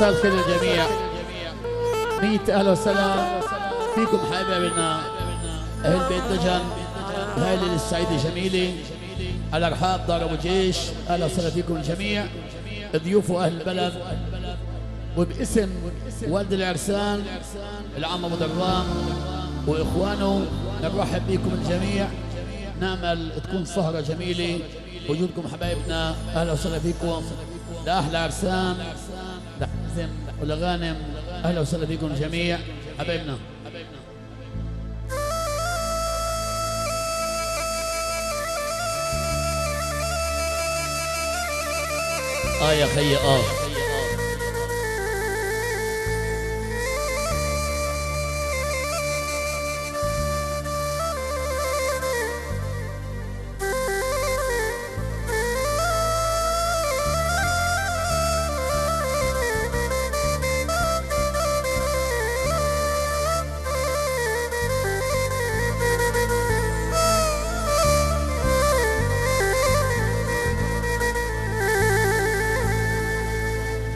مساء الخير للجميع. 100 أهلا وسهلا فيكم حبايبنا أهل بيت دجن وهالي السعيدة جميلة على رحاب دار أبو جيش. أهلا وسهلا فيكم الجميع ضيوف أهل البلد، وباسم والد العرسان العم أبو درام وإخوانه نرحب بكم الجميع. نأمل تكون سهرة جميلة وجودكم حبايبنا. أهلا وسهلا فيكم لأحلى عرسان لحزم ولغانم. أهلا وسهلا فيكم الجميع حبايبنا. يا خيي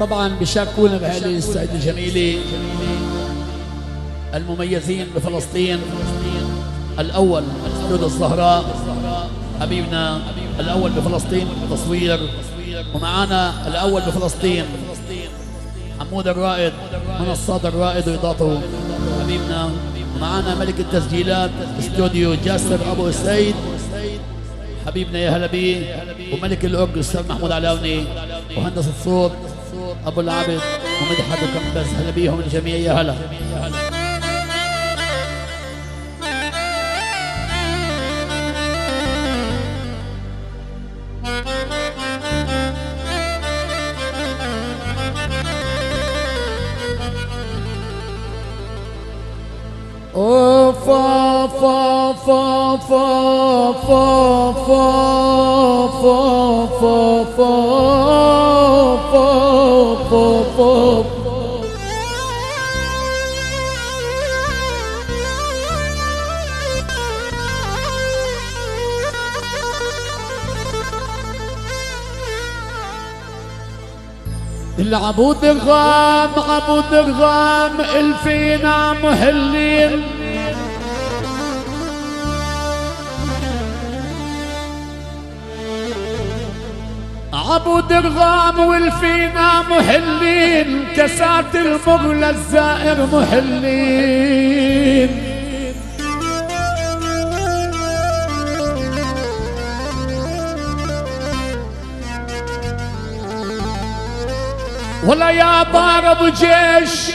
طبعا بشاركونا بهذه السعيدة الجميلة المميزين بفلسطين. الأول الأستاذ الزهراء حبيبنا الأول بفلسطين بالتصوير، ومعانا الأول بفلسطين حمود الرائد منصات الرائد وإضاءته حبيبنا، ومعانا ملك التسجيلات استوديو جاسر أبو سيد حبيبنا يا هلا بيه، وملك الأورج الأستاذ محمود علاوني، وهندسة الصوت أبو العبد ومدحت وكمبس. هلا بيهم الجميع يا هلا. فا فا فا فا فا فا فا فا فا العبود الغام عبود الغام الفينا محلين، عبود الغام والفينا محلين، كسات المغلى الزائر محلين. ولا يا ضارب جيش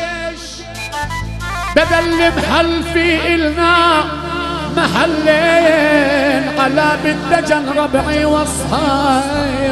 بدل محل في إلنا محلين، على بالدجن ربعي واصحاب.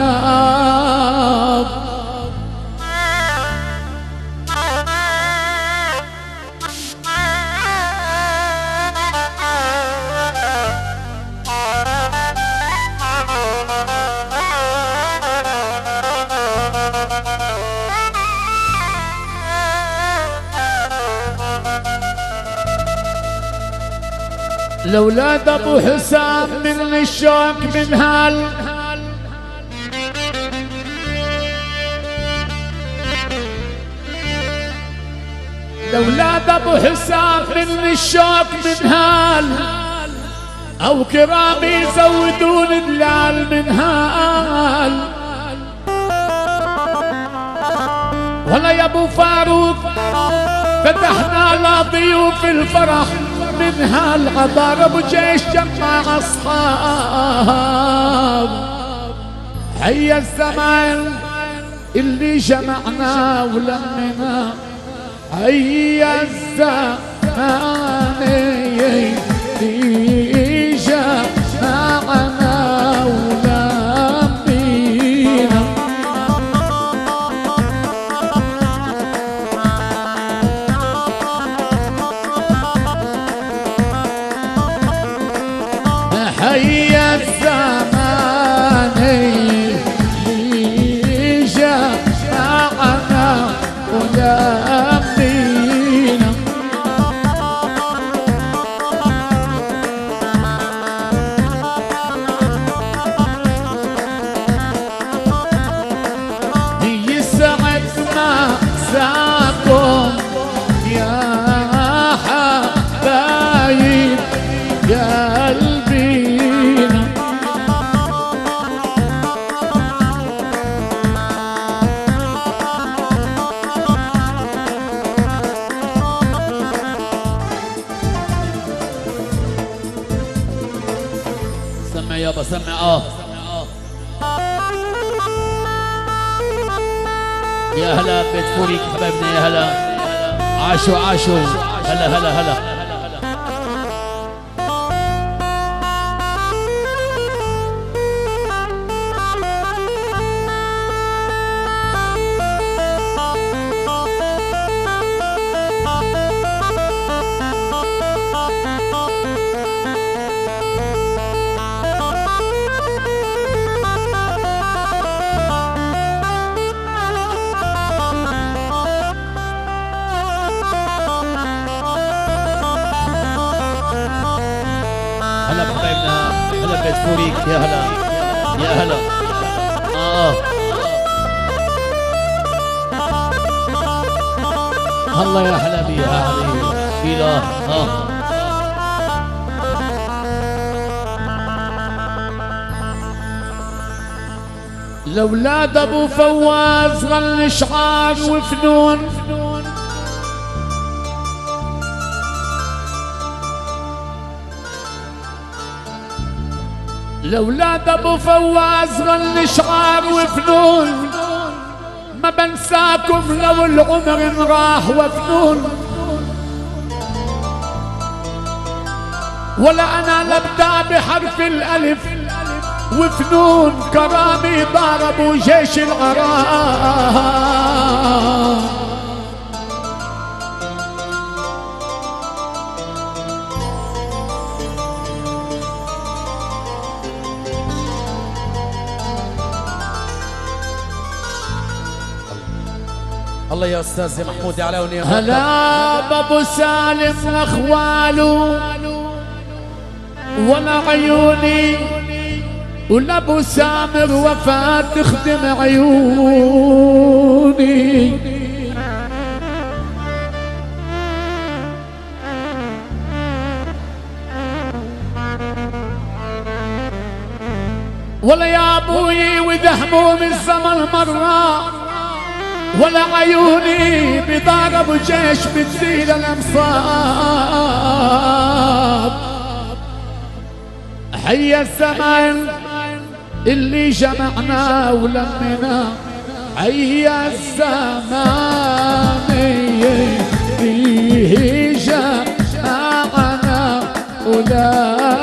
الأولاد أبو حسام من الشوك من هال، الأولاد أبو حسام من الشوك من هال، أو كرام يزودون دلال من هال. ولا يا أبو فاروق فتحنا لضيوف الفرح من هالعذار ابو جيش جمع اصحاب. حي الزمان اللي جمعنا ولمنا، حي الزمان اللي جمعنا ولمنا. حي الزمان اللي جمعنا ولمينا. يسعد ما سعد يابا سمع يا هلا بيت فوريك حبايبنا يا هلا عاشوا هلا هلا هلا هلا بحبايبنا هلا بيت فوريك يا هلا يا هلا الله يا حلبي يا حبيبي إله الأولاد أبو فواز غنى شعار وفنون الأولاد أبو فواز غنى شعار وفنون ما بنساكم لو العمر راح وفنون ولا أنا لبدأ بحرف الألف وفنون كرامي ضربوا جيش العراق الله يا استاذ محمود علاوني هلا بابو سالم اخواله ولا عيوني ولا ابو سامر وفاة تخدم عيوني ولا يا ابوي واذا هموم الزمن مرة ولا عيوني بضرب جيش بتزيل الامصاب حي الزمان اللي جمعنا ولمنا حي الزمان اللي جمعنا ولمنا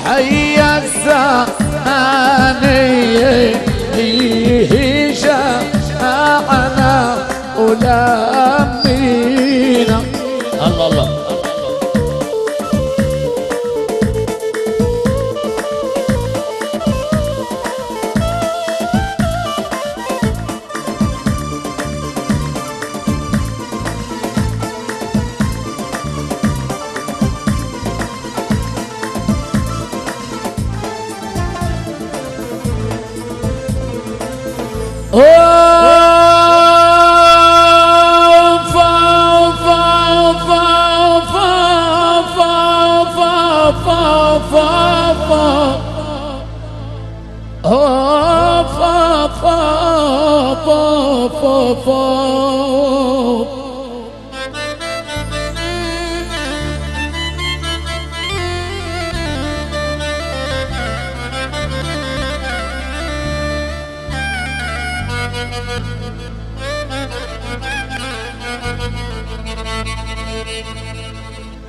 حي الزمان اللي جمعنا ولمينا الله الله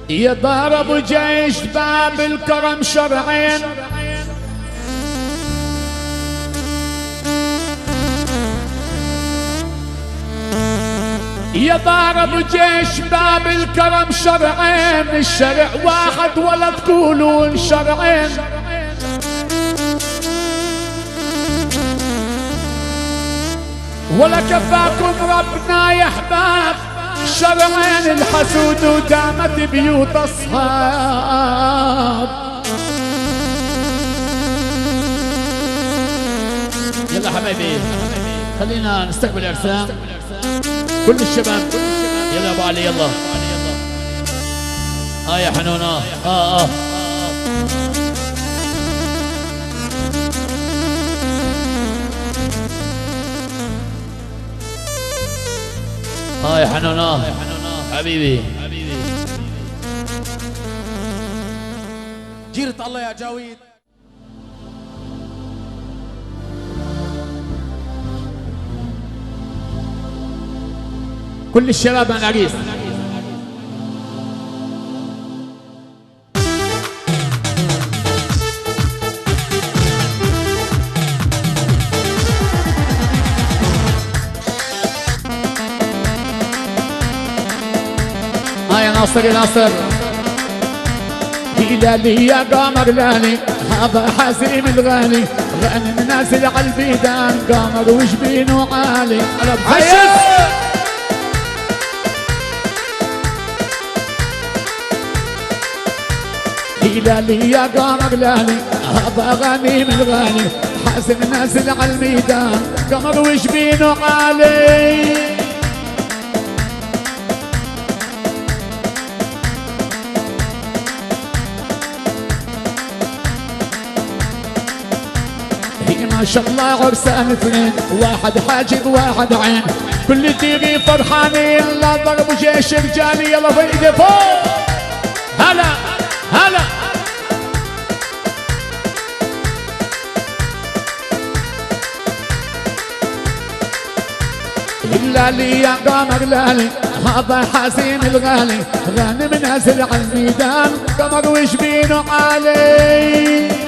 يا ضرب جيش باب الكرم شرعين يا ضرب جيش باب الكرم شرعين الشرع واحد ولا تقولون شرعين ولا كفاكم ربنا يا احباب شرعين الحسود ودامت بيوت اصحاب يلا حبايبي خلينا نستقبل ارسام كل الشباب يلا ابو علي يلا يا حنونه الله يحنونه حبيبي. جيرة الله يا جاويد. كل الشباب مع العريس. يا ناصر يا ناصر هلالي يا قمر لالي هذا حزيم الغالي غنم نازل على البيدان قمر وجبينه عالي انا بخشش هلالي يا قمر لالي هذا غنيم الغالي حزم نازل على الميدان قمر وجبينه عالي. ما شاء الله عرسان اثنين واحد حاجب واحد عين كل تيجي فرحانين لا ضرب جيش رجالي يلا في ايدي فوق هلا هلا هلالي يا قمر لالي هذا حزين الغالي غانم نازل على الميدان قمر وجبينه عالي.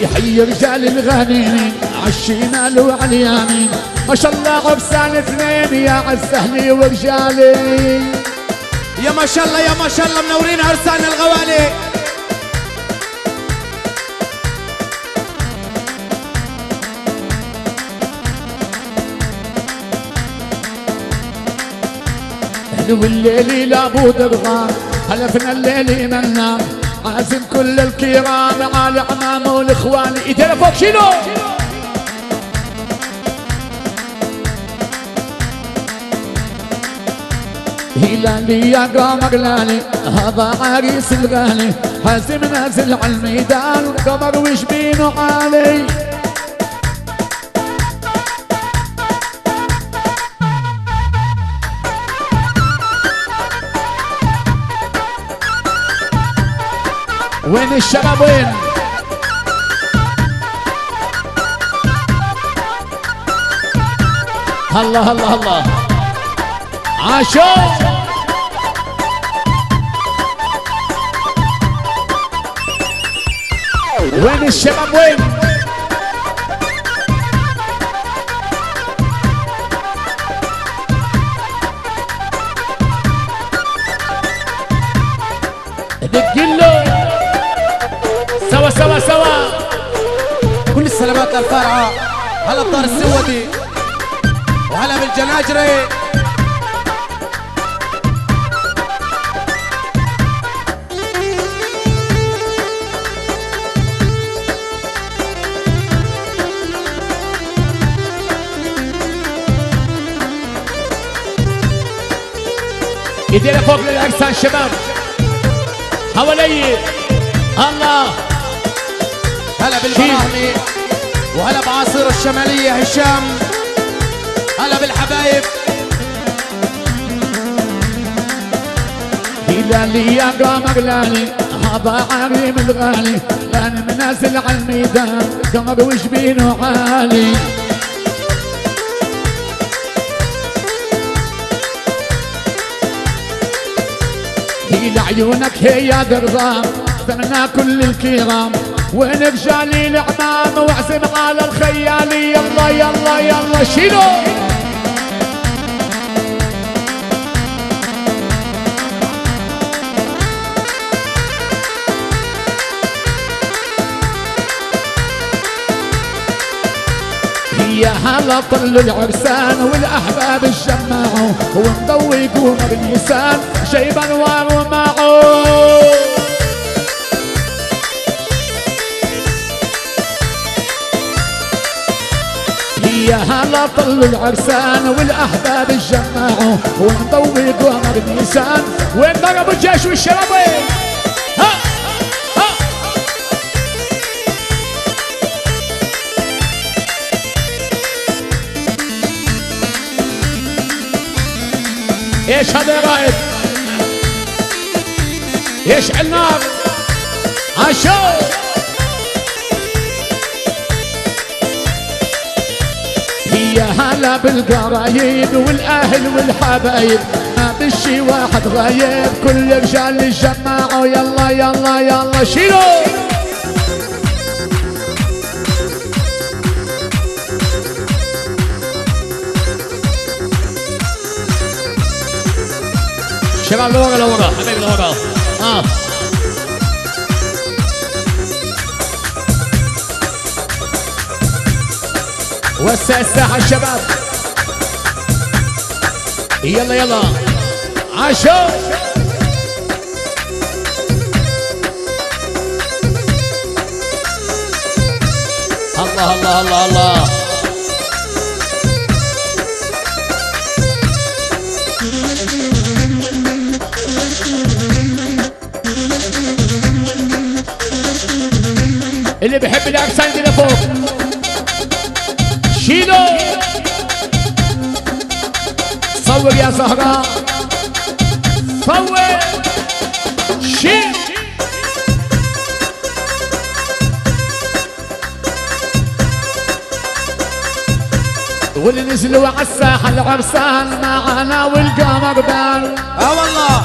يحيي رجال الغنيمين عالشمال وعلى اليمين ما شاء الله عرسان اثنين يا عالسهلي ورجالي. يا ما شاء الله يا ما شاء الله منورين عرسان الغوالي. حلو الليل لابود الغار هلفنا الليل من النار عازم كل الكرام على العمام والاخوان ايدينا فوق شيلو. هلالي يا قمر لالي هذا عريس الغالي حازم نازل على الميدان قمر وجبينه عالي. وين الشباب وين؟ الله الله الله عاشوا وين الشباب وين؟ دقله سوا سوا سوا. كل السلامات للفارعة هلا بطار السودي وهلا بالجناجري. ايدينا فوق للعرسان شباب حوالي الله. هلا بالبراهمي وهلا بعاصر الشمالية هشام هلا بالحبايب. هلالي يا قمر لالي هذا عريم الغالي غانم نازل على الميدان قمر وجبينه عالي. هي عيونك هي يا درغام استنى كل الكرام وين رجالي العمام واعزم على الخيالي يلا يلا يلا شيلو. يا هلا طلوا العرسان والاحباب اتجمعوا ومضوقوا بالنسان جايب انوار ومعه. يا هلا طلوا العرسان والاحباب اتجمعوا ومضوقوا بالنسان وين ضربوا الجيش والشباب وين؟ ايش هذا يا رائد؟ يشعل نار عاشو. يا هلا بالقرايب والاهل والحبايب، ما بشي واحد غايب، كل رجال الجماعة يلا يلا يلا شيلوا. شباب لورا لورا حبيبي لورا. وسع الساحة الشباب يلا يلا عاشو. الله الله الله الله. اللي بيحب الاكسنت اللي فوق شيلو. صور يا زهراء صور شيل. واللي نزلوا على الساحة العرسان معانا والقمر بان. والله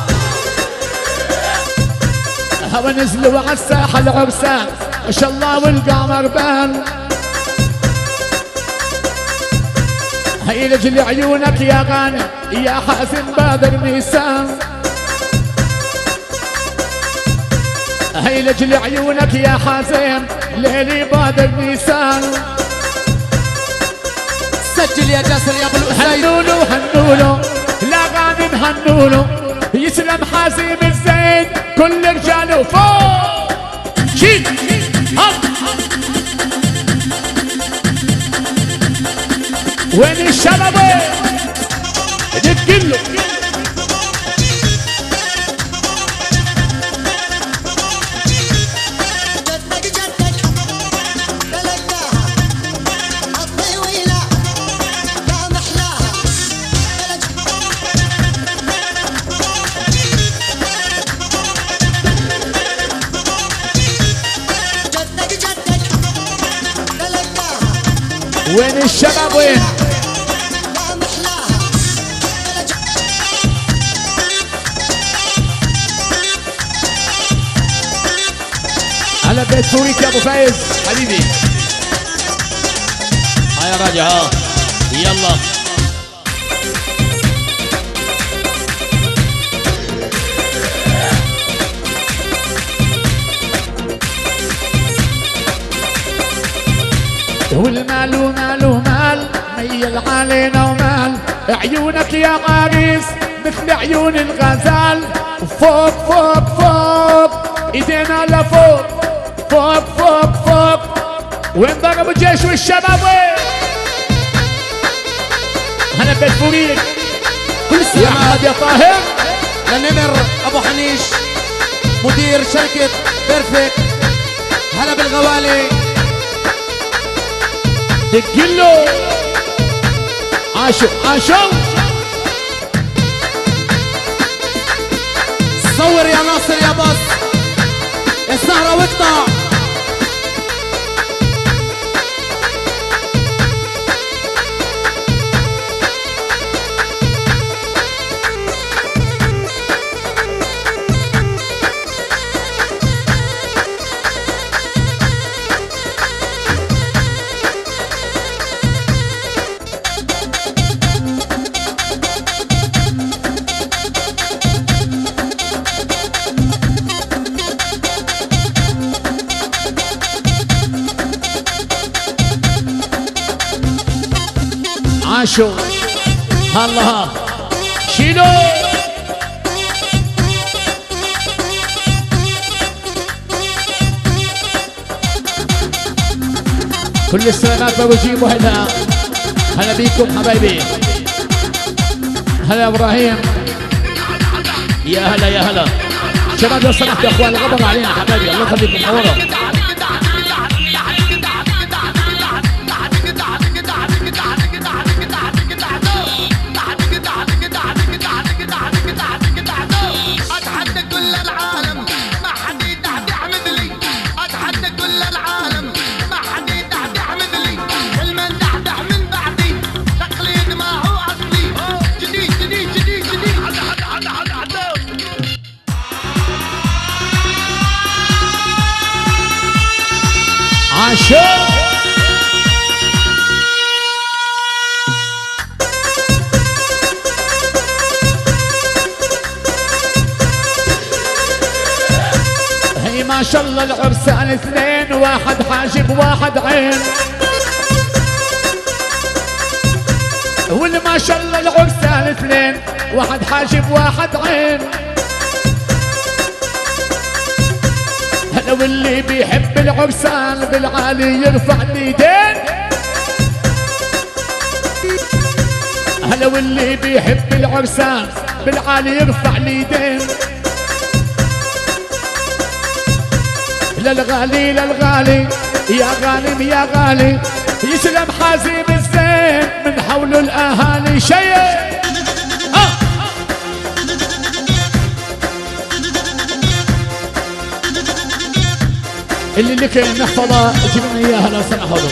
هوا نزلوا على الساحة العرسان ما شاء الله والقمر بان. هي لجل عيونك يا غانم يا حازم بادر نيسان. هي لجل عيونك يا حازم ليلي بادر نيسان. سجل يا جاسر يا ابو الاسيد. هنولو هنولو لا غانم هنولو يسلم حازم الزين كل رجاله فوق شيل وين الشباب نتقله. وين الشباب وين؟ على بيت فوريك يا ابو فايز حبيبي. ها يا راجع ها يلا. والمال ومال ومال ميل علينا ومال. عيونك يا عريس مثل عيون الغزال. فوق فوق فوق ايدينا لفوق فوق فوق فوق. وين ضرب الجيش والشباب وين؟ هلا بيت فوريك كل سنة يا طاهر. لنمر ابو حنيش مدير شركة بيرفكت. هلا بالغوالي دقله عاشو عاشو. صور يا ناصر يا باص السهرة واقطع. عاشو الله شيلو. كل السلامات ابو جيب وهلا. هلا بيكم حبايبي. هلا ابراهيم يا هلا يا هلا. شباب لو سمحتوا يا اخوان الغضب علينا حبايبي الله يخليكم نوروا. هي ما شاء الله العرسان اثنين، واحد حاجب واحد عين. واللي ما شاء الله العرسان اثنين، واحد حاجب واحد عين. هلا واللي بيحب العرسان بالعالي يرفع اليدين. هلا واللي بيحب العرسان بالعالي يرفع اليدين. للغالي للغالي يا غانم يا غالي، يسلم حازم الزين من حول الاهالي. شيء اللي لك نحفظها جيب لنا اياها لو سمحوا له.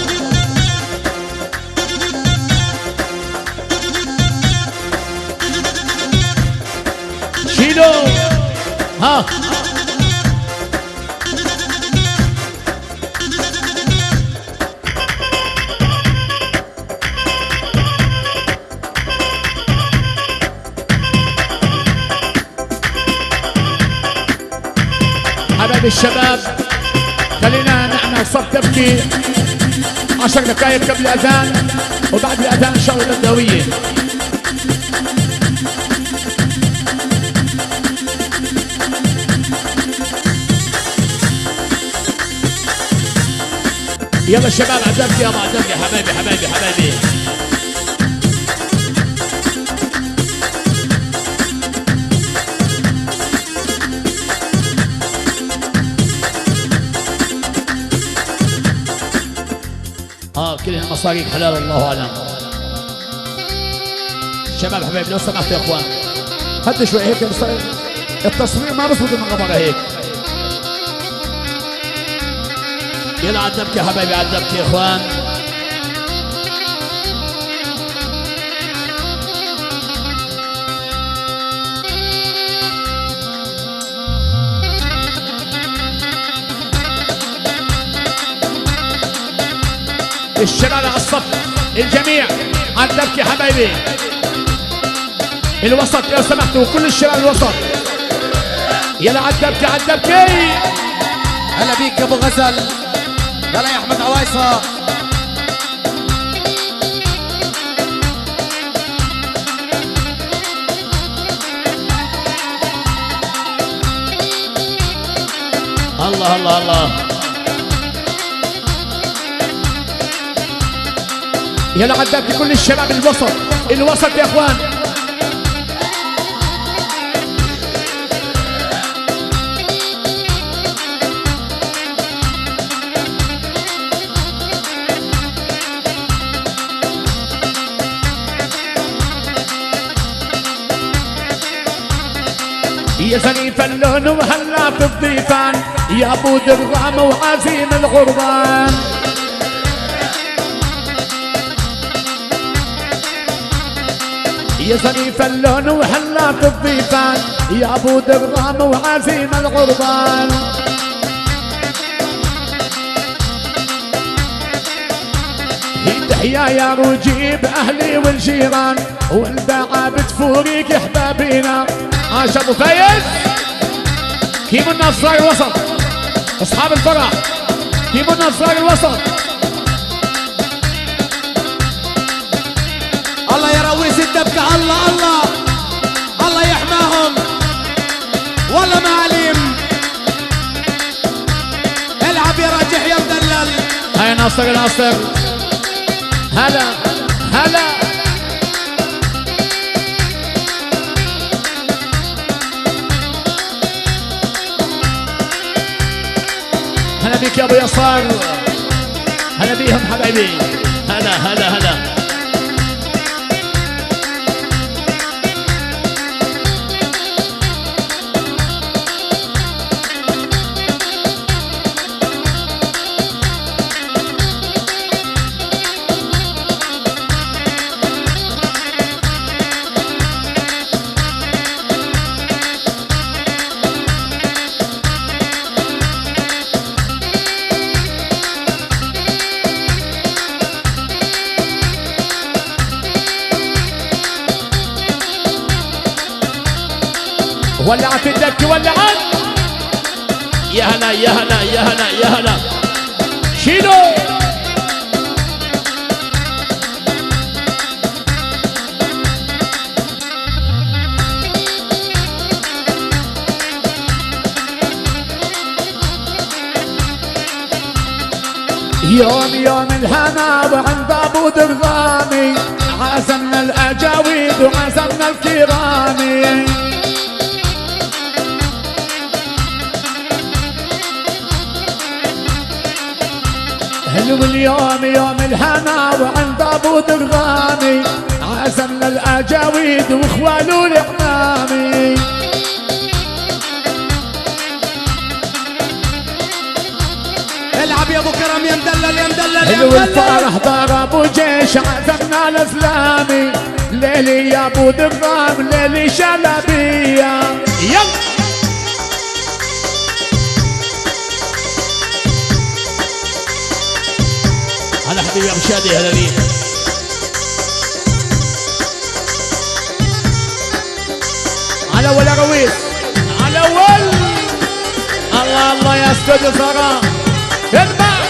شيلوا ها حبايب الشباب، خلينا نعمل صف تبكي 10 دقائق قبل الاذان، وبعد الاذان ان شاء الله الدهويه. يلا الشباب عدبكي، يلا عدبكي حبايبي حبايبي حبايبي. كلها مصاريك حلال الله اعلم. شباب حبايبي لو سمحتوا يا اخوان هدوا شوي هيك، التصوير ما بصبط من قبل هيك. يلا عدبكي يا حبايبي عدبكي يا اخوان. الشباب على الصف الجميع عدبكي يا حبايبي. الوسط لو سمحتوا كل الشباب الوسط يلا عدبكي عدبكي. هلا بيك يا ابو غزل، يلا يا احمد عوايصه. الله الله الله. يلا عدبكي كل الشباب الوسط الوسط يا اخوان. يا زنيف اللون وهلا في الضيفان، يا ابو درغام وعزيم الغربان. يا زنيف اللون وهلا في الضيفان، يا ابو درغام وعزيم الغربان. تحيا يا رجيب اهلي والجيران، والباعة بتفوريك احبابينا. عاش ابو فايز. كيمو النصار الوسط، اصحاب الفرح كيمو النصار الوسط. الله يرويس الدبكة، الله الله الله يحماهم والله معلم. العب يا راجح يا مدلل. هاي ناصر ناصر. هلا هلا. هلا بيك يا ابو يسار، هلا بيهم حبايبي. هلا هلا هلا. ولعت الدك ولعت. يا هلا يا هلا يا هلا يا هلا. شيلو يوم يوم الهنا وعند ابو درغامي عزمنا الاجاويد وعزمنا الكرامي. حلو اليوم يوم الهنا وعند ابو درغامي عزمنا الاجاويد واخوانه الاعمامي. العب يا ابو كرم يا مدلل يا مدلل يا حلو مدلل. الفرح دار ابو جيش عزمنا الاسلامي ليلي يا ابو درغام ليلي شلبيه. يلا هلا حبيبي يا ابو شادي هلا بيك. على ولا رويس على ول. الله الله يا استاذ فرح يذبح.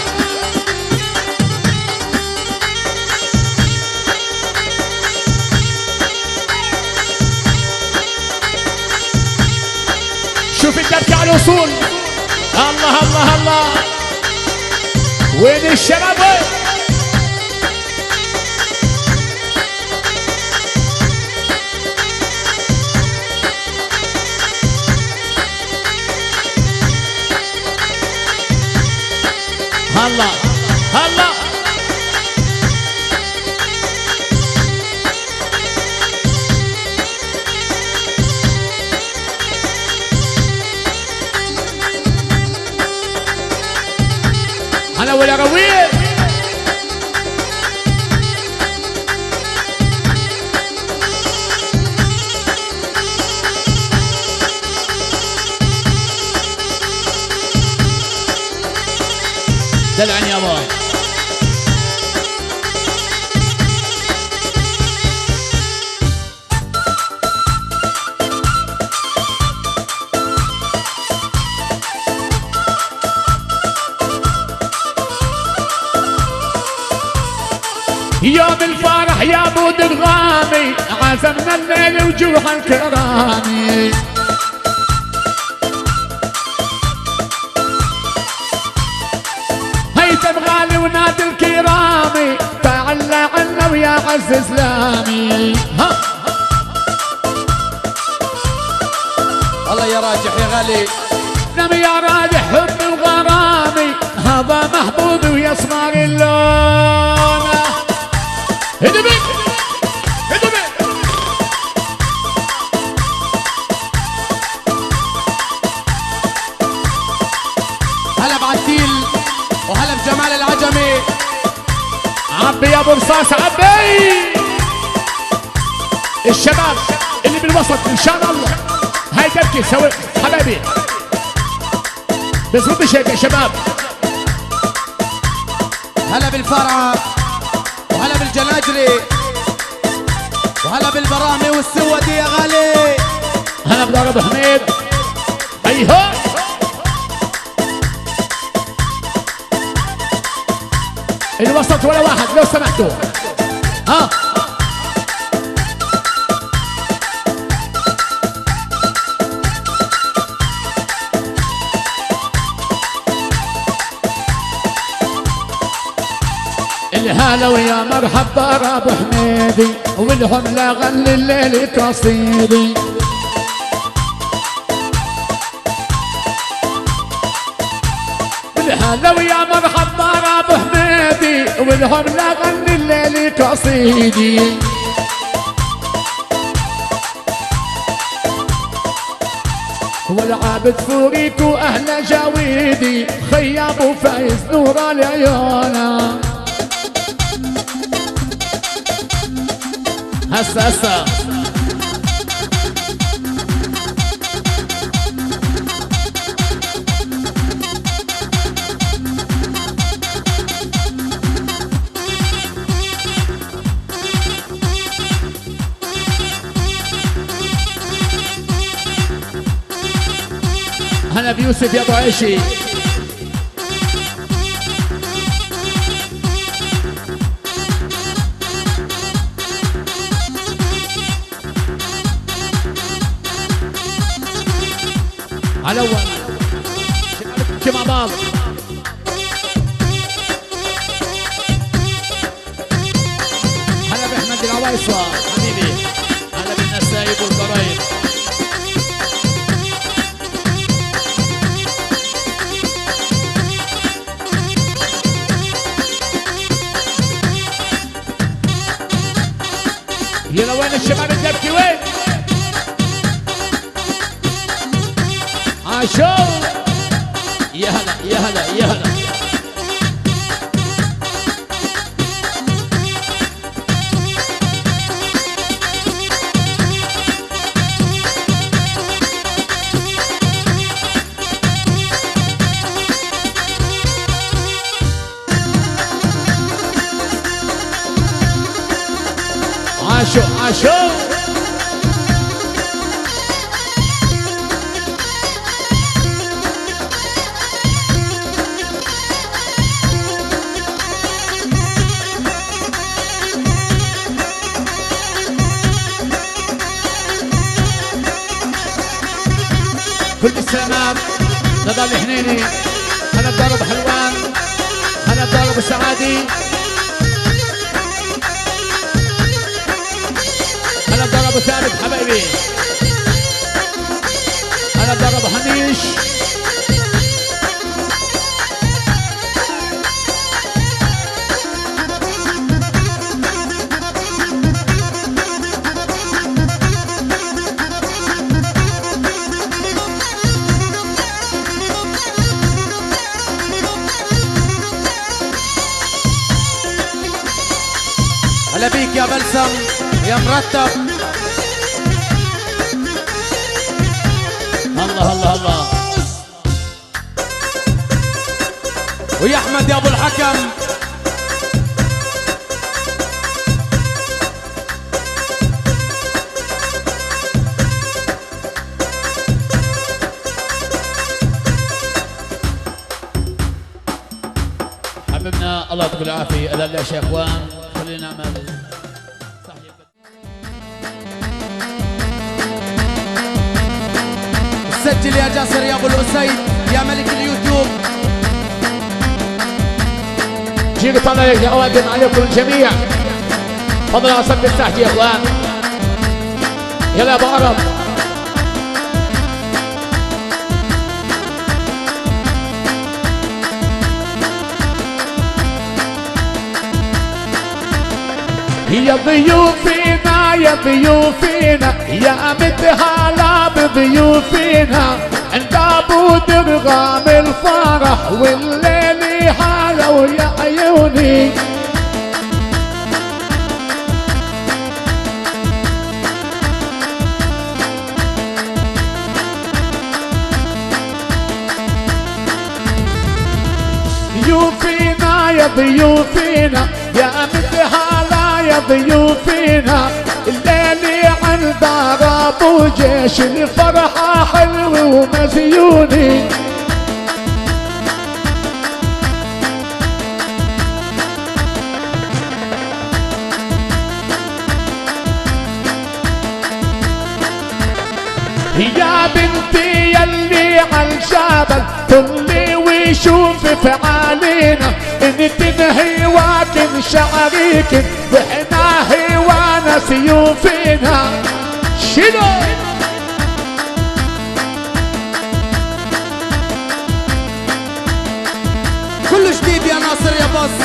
شوف الدبكة على الوصول. الله الله الله وين الشباب وين؟ هلا هلا هلا ولا رويس. دلعني يابا. يوم الفرح يا ابو درغامي عزمنا الليل وجوح الكرامي. هيثم غالي ونادي الكرامي تعال عنا ويا عز اسلامي. ها الله يا راجح يا غالي. نم يا راجح حب الغرامي هذا محبوبي ويسمر اللون. هدبي هدبي هلا بعتيل وهلا بجمال العجمي. عبي يا ابو رصاص عبي. الشباب اللي بالوسط ان شاء الله هاي تبكي سوي حبايبي بس مش هيك يا شباب. هلا بالفرعة وهلا بالجناجري وهلا بالبرامي والسودي يا غالي. هلا بدار ابو حميد. ايها الوسط ولا واحد لو سمحتوا. ها الهلا ويا مرحب دار ابو حميدي والحمله غني الليل قصيدي. الهلا ويا مرحب دار ابو حميدي والحمله غني الليل قصيدي. والعابد فوريك واهل جاويدي خيام وفايز نور العيون. هسه هلا بيوسف يا ابو عيشي. على اول مع بعض. هلا باحمد العوايصه حبيبي. هلا بالنسايب والقرايب. يلا وين الشباب الدبكي وين؟ عاشو يا هلا يا هلا يا هلا. عاشو عاشو كل بالسلامات. نضال الحنيني. هلا بضرب حلوان. هلا بضرب السعادي. هلا بضرب ثابت حبايبي. هلا بضرب حنيش. هلا بيك يا بلسم يا مرتب. الله الله الله. ويا احمد يا ابو الحكم. حبيبنا الله يعطيكم العافيه. الا لا يا اخوان خلينا نعمل سجل يا جاسر يا ابو الاسيد يا ملك اليوتيوب. جيك طلع يا اوادم عليكم الجميع. فضل اصب التحت يا اخوان. يلا يا ابو عرب. يا ضيوفينا يا ضيوفينا يا متهلا بضيوفينا عند ابو درغام الفرح والليل حالوا يا عيوني. ضيوفينا يا ضيوفينا يا متهلا يا ضيوفينا الليلي عن دار ابو جيش الفرحه حلوه ومزيوني. يا بنتي يلي عالجبل طلي وشوف فعالينا ان تنهي واكن شعريك واحنا هوانا سيوفينا. شنو كله جديد يا ناصر يا بص.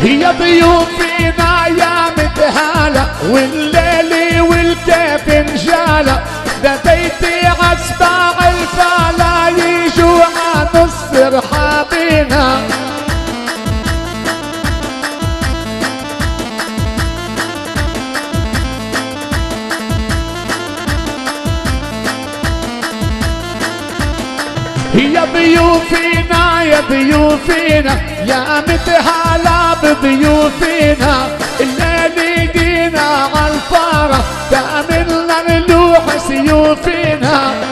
يا ضيوفينا يا متهالة والليل والكيف انجالة ده بيتي عسباع الفالا يجوا نص رحابينا. يا ضيوفينا يا ضيوفينا يا متهلا بضيوفينا الليل جينا عالفرح تعملنا نلوح سيوفينا.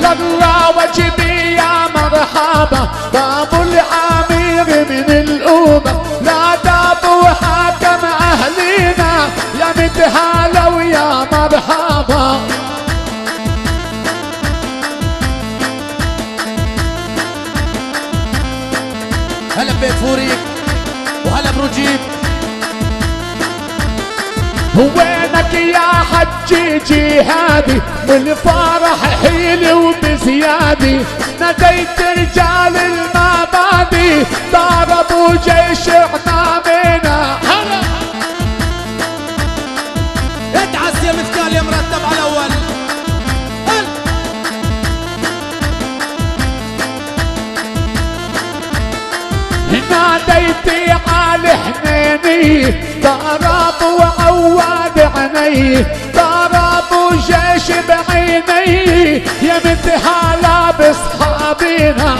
للراوج بي يا مرحبا بابو العمير من الأوبة لا داب وحاكم أهلينا يا متهالة ويا مرحبا. هلا ببيت فوريك وهلا برجيب. وينك يا حجي جهادي والفرح حيلي وبزيادي ناديت رجال المبادي ضربوا جيش امامنا. هلا اتعس يا مثقال يا مرتب على الاول. ناديتي على حنيني ضرب وعواد عيني ضربوا جيش بعيني يا متهالة بصحابينا.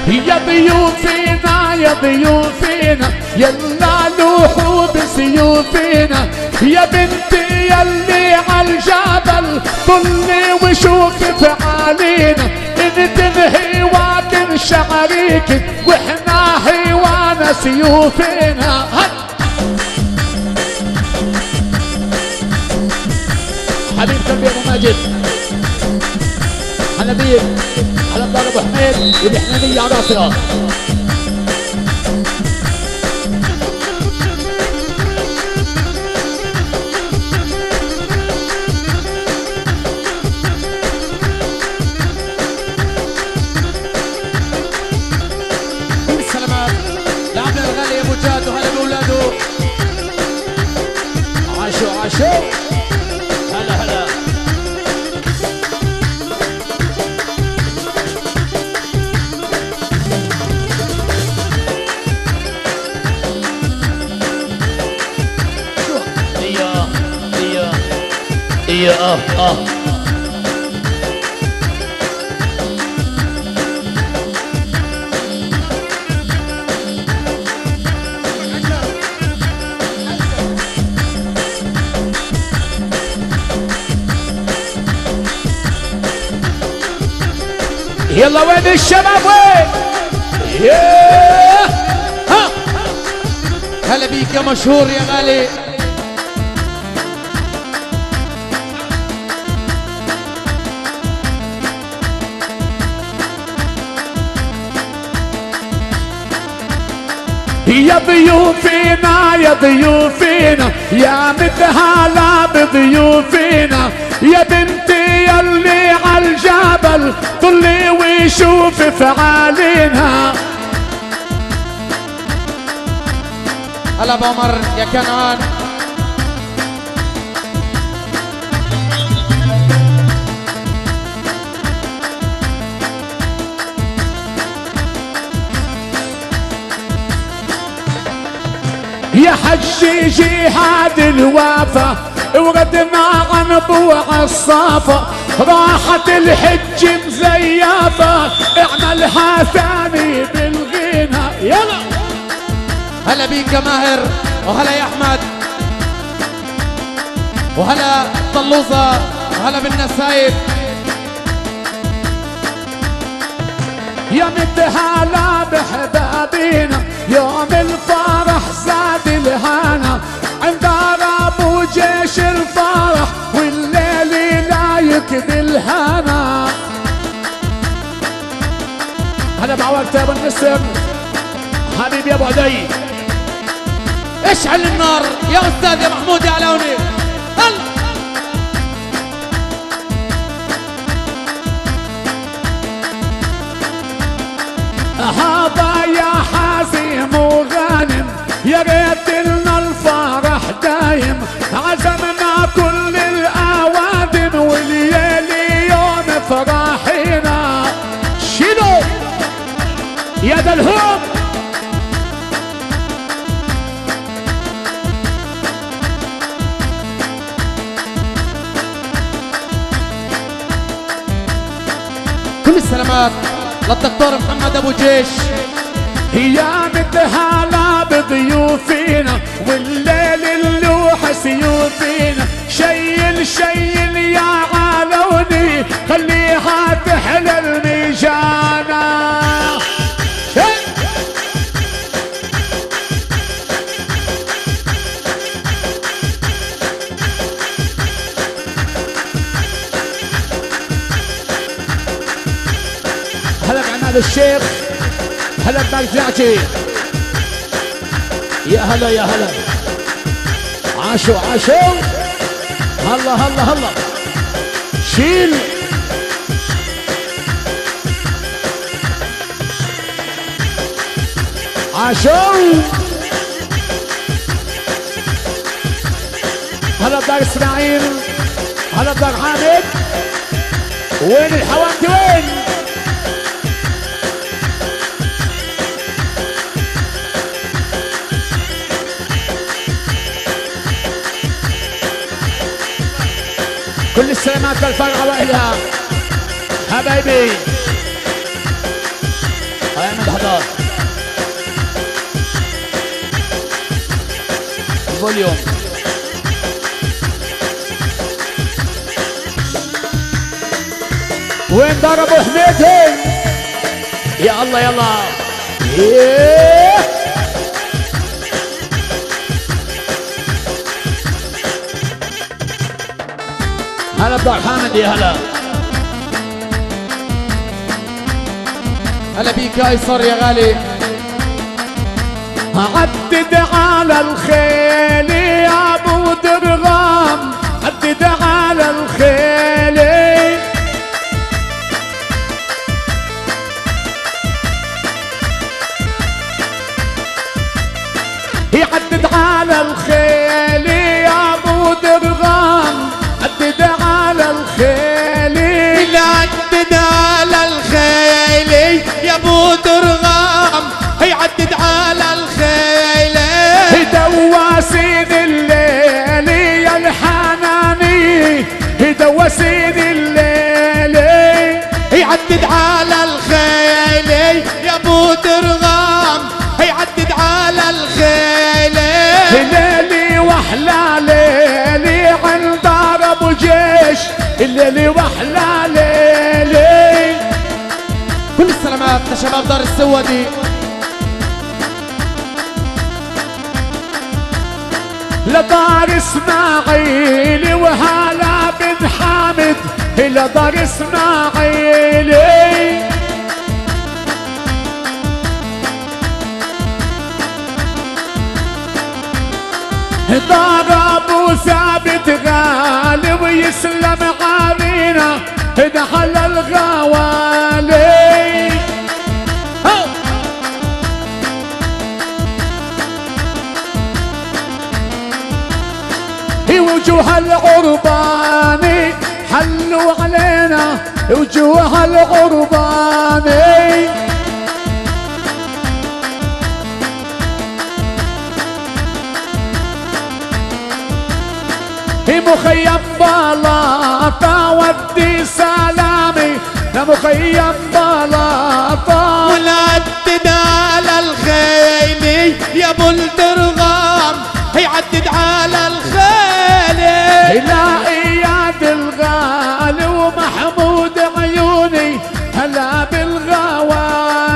يا ضيوفينا يا ضيوفينا يلا لوحوا بسيوفينا يا بنتي يلي عالجبل طلي وشوفي فعالينا ان تنهي واكن شعريك واحنا هيوانا سيوفينا. حبيب قلبي ابو ماجد حنبيب على دار ابو حميد والحنانية على راسها. بالسلامات لعبنا الغالي ابو جاد وهلا باولاده. عاشوا عاشوا هلا هلا. يا يلا وين الشباب وين؟ ها هلا بيك يا مشهور يا غالي. يا ضيوفينا يا ضيوفينا يا متهالة بضيوفينا يا بنتي يلي عالجبل طلي وشوف فعالينا. هلا بعمر يا كنعان. يا حجي جهاد الوافا وردنا عن بوع الصافا راحت الحج مزيافة اعملها ثاني بالغنى. يلا هلا بيك يا ماهر وهلا يا احمد وهلا طلوزة وهلا بالنسايب. يا متهالة بحبابينا يوم الفرح زاد الهنا عند ابو جيش الفرح والليل لا يكذي الهنا. هلا بعوقت يا ابو النسر حبيبي يا ابو عدي. اشعل النار يا استاذ يا محمود يا علاوني. هلا هذا يا حازم وغانم يا ريت لنا الفرح دايم عزمنا كل الاوادم والليل يوم فرحنا. شيلوا يا دلهوم كل السلامات للدكتور محمد ابو جيش. يا متهلا بضيوفينا والليل اللوح سيوفينا، شيل شيل يا عالوني خليها تحلى الميجانة. هلا بعماد الشيخ، هلا بمرجعتي، يا هلا يا هلا، عاشوا عاشوا، هلا هلا هلا، شيل عاشوا. هلا بدار اسماعيل، هلا بدار حامد، وين الحوانتي وين؟ كل السلامات بالفرقة وإلها حبايبي. هاي أحمد حضار الفوليوم. وين دار ابو حميد؟ يا الله يلا. هلا بدار حامد، يا هلا. هلا بيك ايسر يا غالي. عدد على الخيل يا ابو درغام، عدد على الخيل. يعدد على الخيل يا ابو درغام، عدد على الخيل. عدد على الخيل يا ابو درغام، هي عدد على الخيل. دواسين الليل يا الحناني، دواسين الليل. يعدد على الخيل يا ابو درغام، يعدد على الخيل. ليلي واحلى ليلي عند دار ابو جيش، الليلي واحلى ليلي. كل السلامات لشباب دار السودي. لدار اسماعيل وهلا بن حامد، لدار اسماعيل. دار ابو ثابت غالي ويسلم عارينا، نحل الغوالي. وجوه العرباني حلوا علينا، وجوه العرباني. مخيم بلاطة ودي سلامي لمخيم بلاطة. ونعدد على الخيل يا ابو الدرغام، هيعدد على الخيل. لا اياد الغالي ومحمود عيوني، هلا بالغوالي.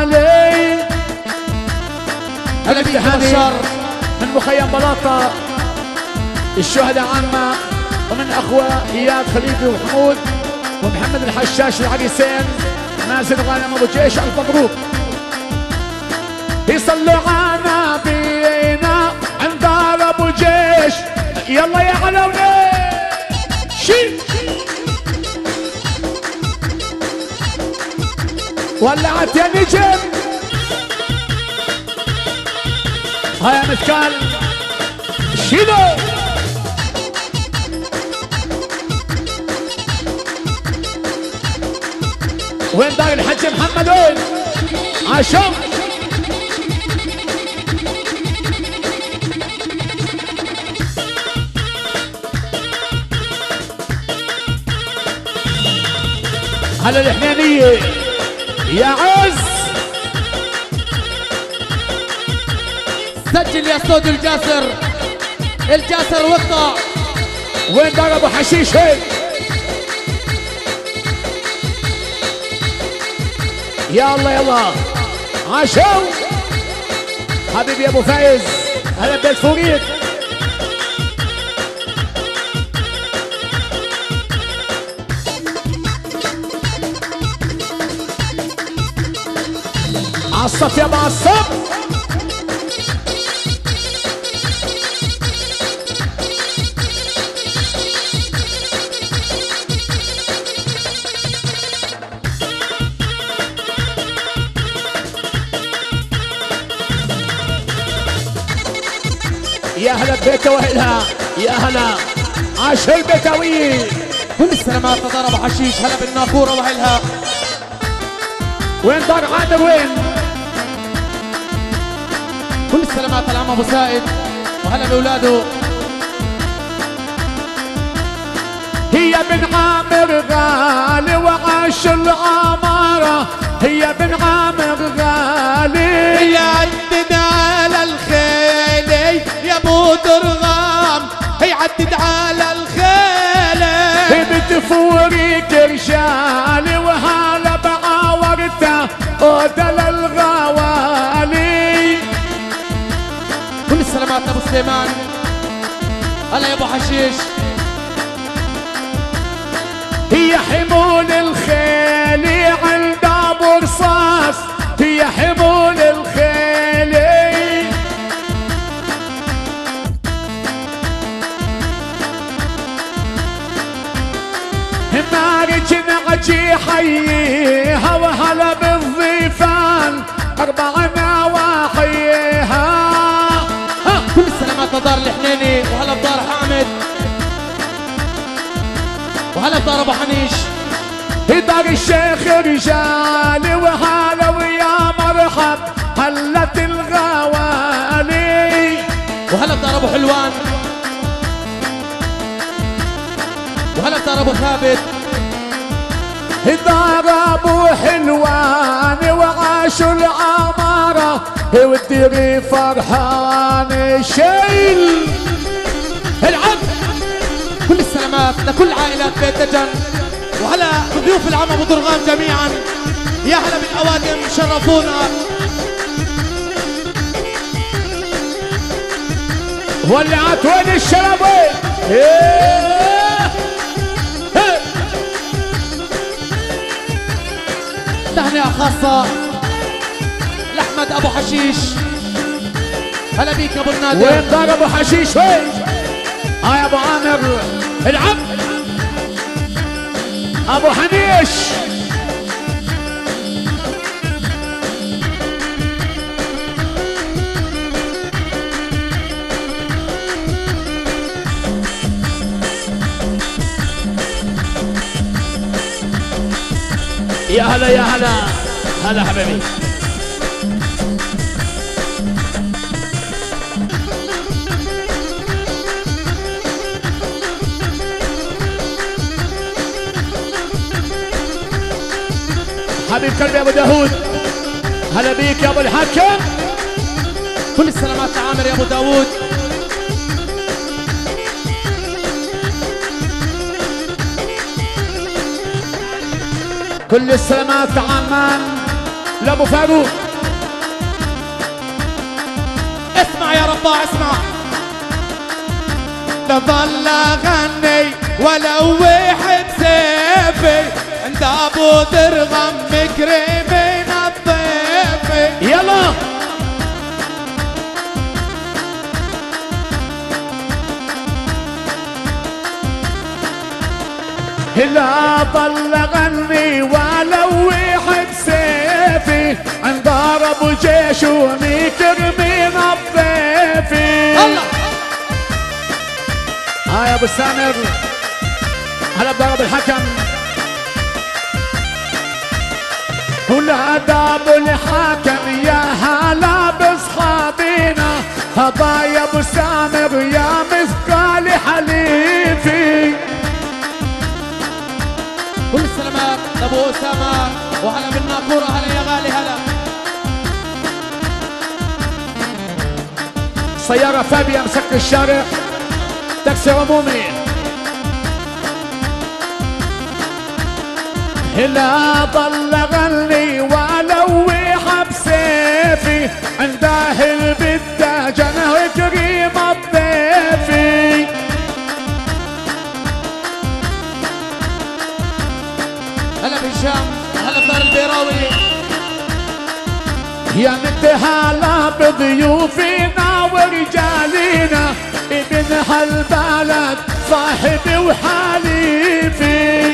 هلا بيك بشار من مخيم بلاطة، الشهداء عامة، ومن اخوة اياد خليفي وحمود ومحمد الحشاش العريسين، مازن غانم ابو جيش، الف مبروك. يصلوا على نبينا عند دار ابو جيش، يلا يا علوني شيل. ولعت يا نجم، هيا مثكال شيلوا. وين دار الحج محمد؟ وين عاشور؟ هلا الحنينية، يا عز سجل يا استوديو الجاسر. الجاسر وقطع. وين دار ابو حشيش هيك؟ يلا يلا عاشوا حبيبي ابو فايز. هلا بيت فوريك. عصف يا معصف. يا هلا ببيته وهلها. يا هلا عاش البيتاوي. كل السلامات لدار ابو حشيش. هلا بالنافوره وهلها. وين دار عامر وين؟ كل السلامات لعم ابو سائد وهلا باولاده. هي بن عامر غالي وعاش العمارة. هي بن عامر غالي. هي عدد على الخيل يا ابو درغام. هي عدد على الخيل. هي بتفوريك رجالي وهلا بعاورته ودل الغوالي. كل السلامات لابو سليمان. هلا يا ابو حشيش. هي حمول الخيل عند ابو رصاص. هي حمول الخيل. مارج نعجي حييها وهلا بالضيفان 4 نواحيها. كل السلامات لدار الحنيني وهلا بدار حامد وهلا بدار ابو حنيش. دار الشيخ رجالي وهلا ويا مرحب هلت الغوالي. وهلا بدار ابو حلوان وهلا بدار ابو ثابت. دار ابو حلوان وعاشوا العمارة والديري فرحان شيل العب. كل السلامات لكل عائلات بيت دجن وهلا بضيوف العم ابو درغام جميعا. يا هلا بالاوادم شرفونا. ولعت وين الشرب وين؟ تهنئة خاصة لأحمد أبو حشيش. هلا بيك يا أبو النادر. وين دار أبو حشيش وين؟ يا أبو عامر العب. أبو حنيش. يا هلا يا هلا. هلا حبيبي. حبيب قلبي ابو داوود. هلا بيك يا ابو الحكم. كل السلامات لعامر يا ابو داوود. كل السلامات عمان لابو فاروق. اسمع يا رباع اسمع. لظل اغني ولو واحد سيفي عند ابو درغم مكرمين الضيفي. يلا لا ضل غني ولو واحد سيفي عند ابو جيش ومكرمين الضيفي. الله يا ابو سامر. هلا بضرب الحكم. ولاد ابو الحكم يا هلا باصحابينا. هضا يا ابو سامر يا مثقال حليفي. كل السلامات لابو اسامه وهلا بالناقد الناقورة هلا يا غالي هلا. سيارة فابيا مسك الشارع، تاكسي عمومي. لا ضل غني والوح بسيفي عند اهل بالتاج انا وكريم الضيفي. هلا بهشام هلا بدار البيراوي. يا متهلا بضيوفنا ورجالينا ابن هالبلد صاحبي وحليفي.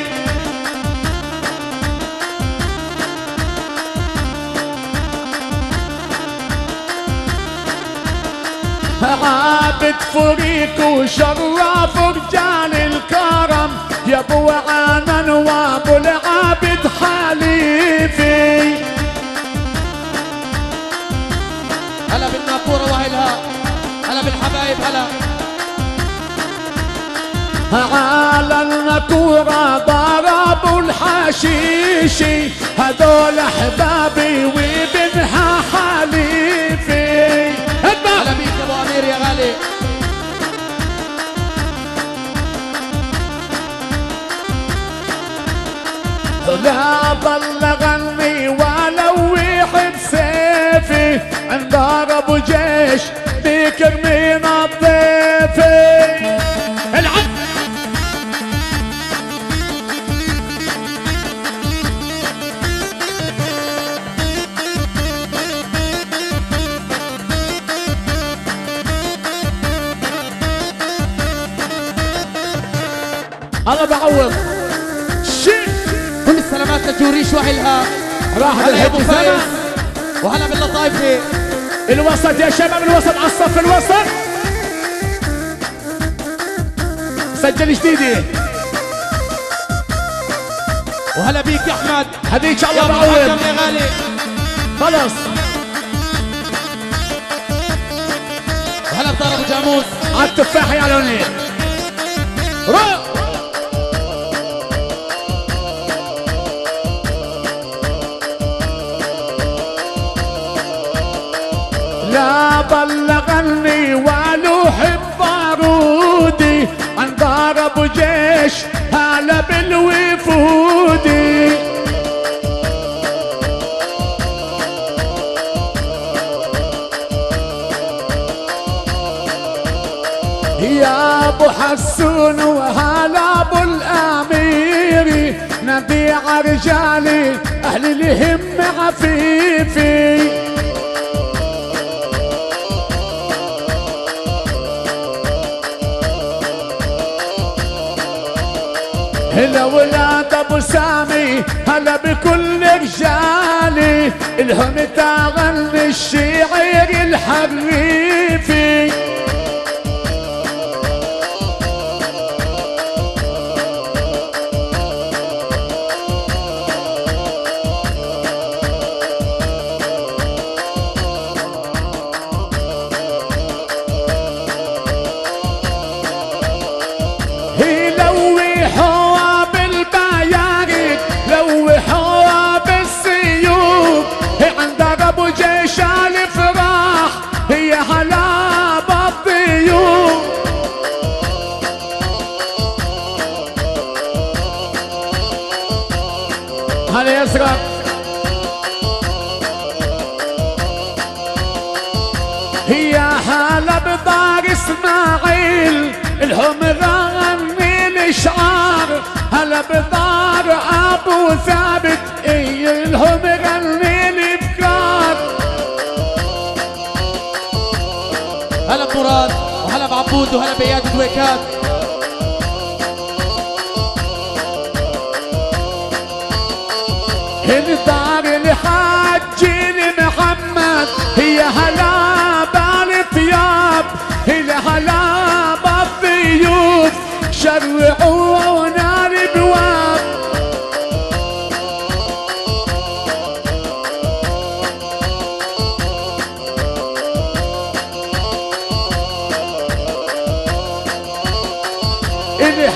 عابد فريق وشرف رجال الكرم يا ابو عنان وابو العابد حليفي. هلا بالناقورة واهلها هلا بالحبايب هلا. على الناقورة ضربوا الحشيشي هذول احبابي وابنها حليفي. هلا بيك يا ابو امير يا غالي. لا ضل غني ولوح بسيفي عند ابو جيش ذكر من الضيفي. العب انا بعوض شيء. كل السلامات لجوريش واهلها. راحت هلا يا ابو الحب فايز زمان. وهلا باللطايفه. الوسط يا شباب الوسط على الصف الوسط. سجل جديدة. وهلا بيك يا احمد. هديك الله يا بعوض. يا غالي. خلص. وهلا بدار ابو جاموس. على التفاح يا لونين. روح. لا بلغني ولوح ببارودي عن دار ابو جيش هلا بالوفودي. يا ابو حسون وهلا ابو الاميري نبيع رجالي اهل الهم عفيفي. هلا ولاد ابو سامي هلا بكل رجالي الهم تغني الشعر الحريفي. هلا يزرق. هي هلا بدار اسماعيل الهم غني الاشعار هلا بدار ابو ثابت الهم غني الافكار. هلا بمراد وهلا بعبود وهلا باياد دويكات. الدار الحاج محمد هي هلا بالثياب هي هلا بالضيوف شرعونا الابواب.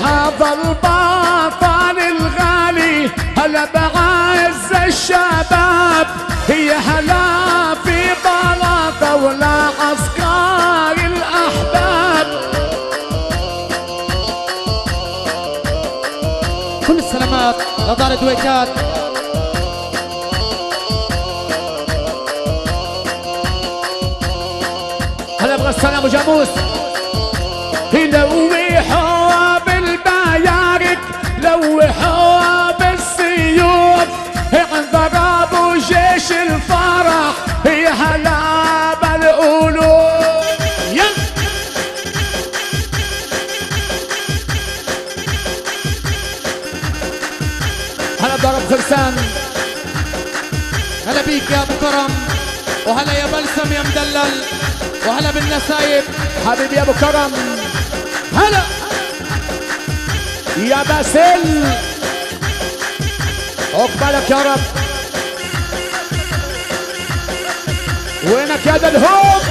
هذا البطل الغالي هلا بعز الشباب هي هلا في بلاطة ولا عسكر الأحباب. كل السلامات لدار دويكات. هلا ابغى السلام وجاموس. لوحوا بالبيارق لوحوا بالسيوف عند ضربوا جيش الفرح يا هلا بالألوف. هلا ضرب خرسان. هلا بيك يا ابو كرم، وهلا يا بلسم يا مدلل، وهلا بالنسايب حبيبي يا ابو كرم. هلا يا باسل عقبالك يا رب. وينك يا دلهوب؟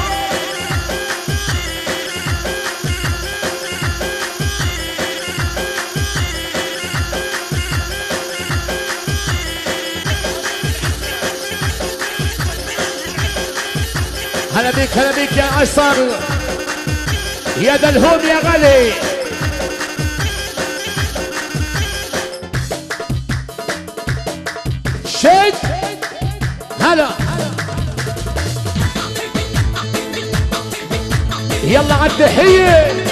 هلا بيك هلا بيك يا عصر يا دلهوب يا غالي. شد هلا يلا عالتحية.